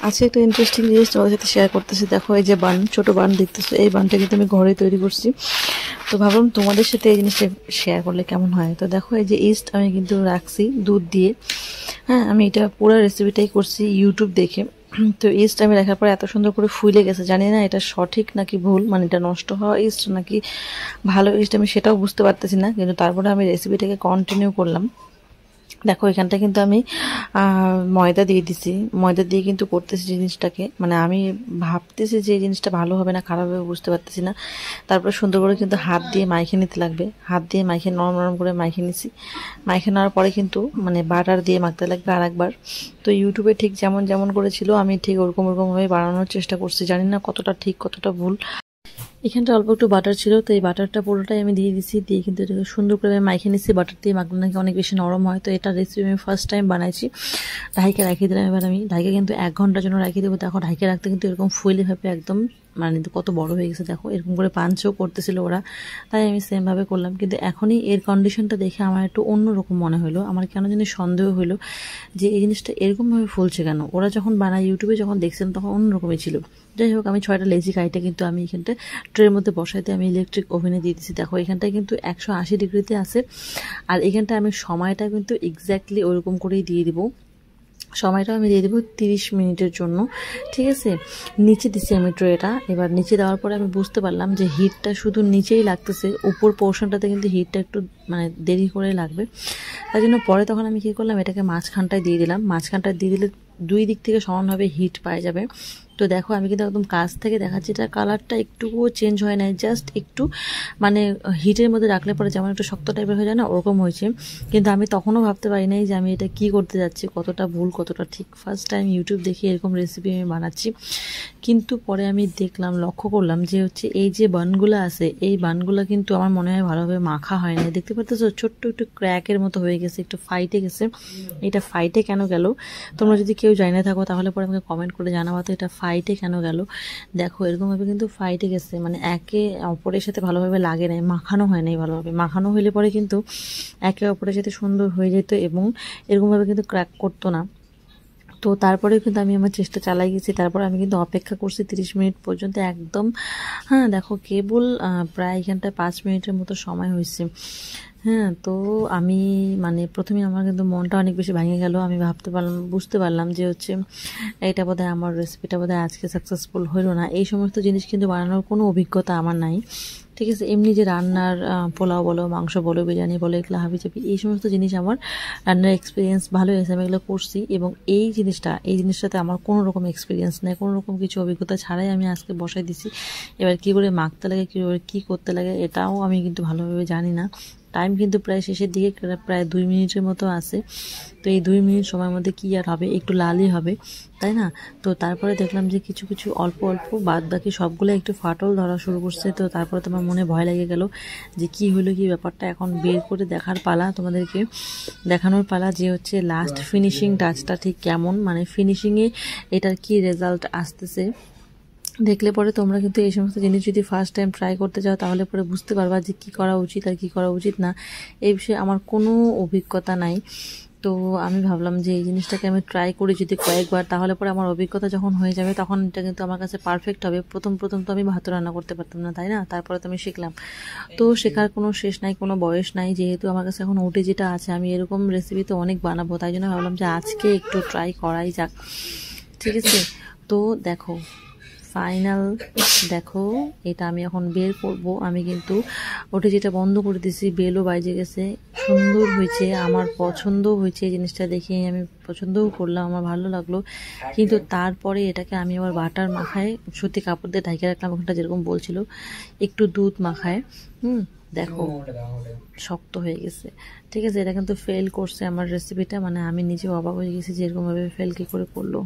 আজকে একটা ইন্টারেস্টিং জিনিস তোমাদের সাথে শেয়ার করতেছি। দেখো এই যে বান, ছোট বান দেখতেছো, এই বানটা কিন্তু আমি ঘরে তৈরি করছি। তো ভাবলাম তোমাদের সাথে এই জিনিসটা শেয়ার করলে কেমন হয়। তো দেখো এই যে ইস্ট আমি কিন্তু রাখছি দুধ দিয়ে। হ্যাঁ, আমি এটা পুরো রেসিপিটাই করছি ইউটিউব দেখে। তো ইস্ট আমি রাখার পর এত সুন্দর করে ফুলে গেছে, জানি না এটা সঠিক নাকি ভুল, মানে এটা নষ্ট হওয়া ইস্ট নাকি ভালো ইস্ট আমি সেটাও বুঝতে পারতেছি না, কিন্তু তারপরে আমি রেসিপিটাকে কন্টিনিউ করলাম। দেখো এখানটা কিন্তু আমি ময়দা দিয়ে দিছি, ময়দা দিয়ে কিন্তু করতেছি জিনিসটাকে, মানে আমি ভাবতেছি যে এই জিনিসটা ভালো হবে না খারাপ হবে বুঝতে পারতেছি না। তারপরে সুন্দর করে কিন্তু হাত দিয়ে মাইখে নিতে লাগবে, হাত দিয়ে মাইখে নরম নরম করে মাইখে নিছি। মাইখে নেওয়ার পরে কিন্তু মানে বাটার দিয়ে মাখতে লাগবে আর একবার। তো ইউটিউবে ঠিক যেমন যেমন করেছিল আমি ঠিক ওরকম ওরকমভাবে বানানোর চেষ্টা করছি, জানি না কতটা ঠিক কতটা ভুল। এখানটা অল্প একটু বাটার ছিল, তো এই বাটারটা পুরোটাই আমি দিয়ে দিচ্ছি, দিয়ে কিন্তু এটাকে সুন্দর করে আমি মাখিয়ে নিচ্ছি। বাটার দিয়ে মাখলে নাকি অনেক বেশি নরম হয়। তো এটা রেসিপি আমি ফার্স্ট টাইম বানাইছি। ঢাইকে রাখিয়ে দিলাম, এবার আমি ঢাইকে কিন্তু 1 ঘন্টার জন্য রাখিয়ে দেবো। দেখো ঢাইকে রাখতে কিন্তু এরকম ফুলে ভাবে একদম মানে কত বড় হয়ে গেছে। দেখো এরকম করে পাঞ্চও করতেছিল ওরা, তাই আমি সেমভাবে করলাম। কিন্তু এখনই এর কন্ডিশনটা দেখে আমার একটু অন্যরকম মনে হলো, আমার কেন জানি সন্দেহ হলো যে এই জিনিসটা এরকমভাবে ফুলছে কেন। ওরা যখন বানায় ইউটিউবে যখন দেখছিলাম তখন অন্যরকমই ছিল। যাই হোক, আমি 6টা লেজি কাইটা কিন্তু আমি এখানটা ট্রের মধ্যে বসাইতে আমি ইলেকট্রিক ওভেনে দিয়ে দিচ্ছি। দেখো এখানটায় কিন্তু 180 ডিগ্রিতে আছে, আর এখানটা আমি সময়টা কিন্তু এক্স্যাক্টলি ওরকম করেই দিয়ে দিব। সময়টা আমি দিয়ে দেবো 30 মিনিটের জন্য, ঠিক আছে। নিচে দিচ্ছি আমি ট্রেটা। এবার নিচে দেওয়ার পরে আমি বুঝতে পারলাম যে হিটটা শুধু নিচেই লাগতেছে, উপর পোর্শনটাতে কিন্তু হিটটা একটু মানে দেরি করে লাগবে। তাই জন্য পরে তখন আমি কী করলাম, এটাকে মাঝখানটায় দিয়ে দিলাম। মাঝখানটায় দিয়ে দিলে 2 দিক থেকে সমানভাবে হিট পাওয়া যাবে। তো দেখো আমি কিন্তু একদম কাছ থেকে দেখাচ্ছি, এটা কালারটা একটুকুও চেঞ্জ হয় নাই, জাস্ট একটু মানে হিটের মধ্যে রাখলে পরে যেমন একটু শক্ত টাইপের হয়ে যায় না, ওরকম হয়েছে। কিন্তু আমি তখনও ভাবতে পারি নাই যে আমি এটা কি করতে যাচ্ছি, কতটা ভুল কতটা ঠিক। ফার্স্ট টাইম ইউটিউব দেখে এরকম রেসিপি আমি বানাচ্ছি। কিন্তু পরে আমি দেখলাম, লক্ষ্য করলাম যে হচ্ছে এই যে বানগুলো আছে, এই বানগুলো কিন্তু আমার মনে হয় ভালোভাবে মাখা হয় না। দেখতে পাচ্ছ ছোট্ট একটু ক্র্যাকের মতো হয়ে গেছে, একটু ফাইটে গেছে। এটা ফাইটে কেন গেল, তোমরা যদি কেউ জানিয়ে থাকো তাহলে পরে আমাকে কমেন্ট করে জানাবো তো এটা ফাইটে কেন গেল। দেখো এরকমভাবে কিন্তু ফাইটে গেছে, মানে একে অপরের সাথে ভালোভাবে লাগে নাই, মাখানো হয় নাই ভালোভাবে। মাখানো হইলে পরে কিন্তু একে অপরের সাথে সুন্দর হয়ে যেত এবং এরকমভাবে কিন্তু ক্র্যাক করতো না। তো তারপরে কিন্তু আমি আমার চেষ্টা চালাই গেছি। তারপর আমি কিন্তু অপেক্ষা করছি 30 মিনিট পর্যন্ত একদম। হ্যাঁ দেখো কেবল প্রায় এখানটায় 5 মিনিটের মতো সময় হয়েছে। হ্যাঁ, তো আমি মানে প্রথমে আমার কিন্তু মনটা অনেক বেশি ভেঙে গেল। আমি বুঝতে পারলাম যে হচ্ছে এটা বোধহয় আমার রেসিপিটা বোধহয় আজকে সাকসেসফুল হইল না। এই সমস্ত জিনিস কিন্তু বানানোর কোনো অভিজ্ঞতা আমার নাই, ঠিক আছে। এমনি যে রান্নার পোলাও বলো, মাংস বলো, বিরিয়ানি বলো, এগুলো হাবিজাবি এই সমস্ত জিনিস আমার রান্নার এক্সপিরিয়েন্স ভালো হয়েছে, আমি এগুলো করছি। এবং এই জিনিসটাতে আমার কোনো রকম এক্সপিরিয়েন্স নেই, কোনো রকম কিছু অভিজ্ঞতা ছাড়াই আমি আজকে বসাই দিছি। এবার কী করে মাখতে লাগে, কী করে কী করতে লাগে এটাও আমি কিন্তু ভালোভাবে জানি না। টাইম কিন্তু প্রায় শেষের দিকে, প্রায় 2 মিনিটের মতো আছে। তো এই 2 মিনিট সময়ের মধ্যে কী আর হবে, একটু লালই হবে, তাই না। তো তারপরে দেখলাম যে কিছু কিছু অল্প অল্প বাদ বাকি সবগুলো একটু ফাটল ধরা শুরু করছে। তো তারপরে তোমার মনে ভয় লেগে গেল যে কি হলো কি ব্যাপারটা। এখন বের করে দেখার পালা, তোমাদেরকে দেখানোর পালা যে হচ্ছে লাস্ট ফিনিশিং টাচটা ঠিক কেমন, মানে ফিনিশিংয়ে এটার কি রেজাল্ট আসতেছে। দেখলে পরে তোমরা কিন্তু এই সমস্ত জিনিস যদি ফার্স্ট টাইম ট্রাই করতে চাও তাহলে পরে বুঝতে পারবা যে কী করা উচিত আর কী করা উচিত না। এই বিষয়ে আমার কোনো অভিজ্ঞতা নাই। তো আমি ভাবলাম যে এই জিনিসটাকে আমি ট্রাই করি যদি কয়েকবার, তাহলে পরে আমার অভিজ্ঞতা যখন হয়ে যাবে তখন এটা কিন্তু আমার কাছে পারফেক্ট হবে। প্রথম তো আমি ভাত রান্না করতে পারতাম না, তাই না। তারপরে তো আমি শিখলাম। তো শেখার কোনো শেষ নাই, কোনো বয়স নাই। যেহেতু আমার কাছে এখন ওটি যেটা আছে, আমি এরকম রেসিপি তো অনেক বানাবো, তাই জন্য ভাবলাম যে আজকে একটু ট্রাই করাই যাক, ঠিক আছে। তো দেখো ফাইনাল, দেখো এটা আমি এখন বের করব। আমি কিন্তু ওটা যেটা বন্ধ করে দিছি, বেলও বাইজে গেছে, সুন্দর হয়েছে, আমার পছন্দ হয়েছে। এই জিনিসটা দেখে আমি পছন্দও করলাম, আমার ভালো লাগলো। কিন্তু তারপরে এটাকে আমি আবার বাটার মাখায় সুতি কাপড় দিয়ে ঢাকে রাখলাম, ওখানটা যেরকম বলছিল, একটু দুধ মাখায়। দেখো শক্ত হয়ে গেছে, ঠিক আছে। এটা কিন্তু ফেল করছে আমার রেসিপিটা, মানে আমি নিজেও অবাক হয়ে গেছি যে এরকমভাবে ফেল কী করে করলো।